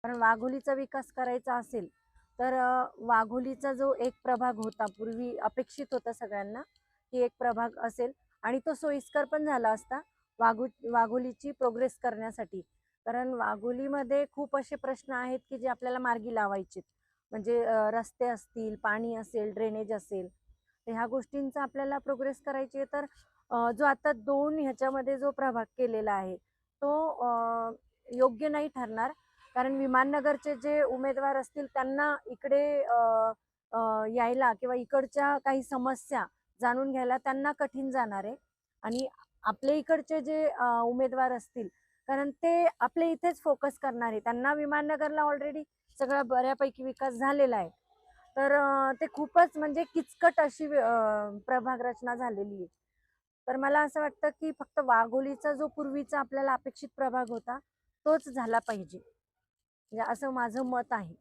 कारण वाघोलीचा विकास करायचा असेल तर वाघोलीचा जो एक प्रभाग होता पूर्वी अपेक्षित होता सगळ्यांना की एक प्रभाग असेल आणि तो सोयीस्कर पण झाला असता वाघोलीची प्रोग्रेस करण्यासाठी। कारण वाघोलीमध्ये खूप असे प्रश्न आहेत की जे आपल्याला मार्गी लावायचे, म्हणजे रस्ते असतील, पाणी असेल, ड्रेनेज असेल, तर ह्या गोष्टींचा आपल्याला प्रोग्रेस करायची आहे। तर जो आता 2 ह्याच्यामध्ये जो प्रभाग केलेला आहे तो योग्य नाही ठरणार। कारण विमाननगरचे जे उमेदवार असतील त्यांना इकडे यायला किंवा इकडच्या काही समस्या जाणून घ्यायला त्यांना कठीण जाणार आहे। आणि आपल्या इकडचे जे उमेदवार असतील, कारण ते आपल्या इथेच फोकस करणार आहे, त्यांना विमाननगरला ऑलरेडी सगळा बऱ्यापैकी विकास झालेला आहे। तर ते खूपच म्हणजे किचकट अशी प्रभाग रचना झालेली आहे। तर मला असं वाटतं की फक्त वाघोलीचा जो पूर्वीचा आपल्याला अपेक्षित प्रभाग होता तोच झाला पाहिजे, म्हणजे असं माझं मत आहे।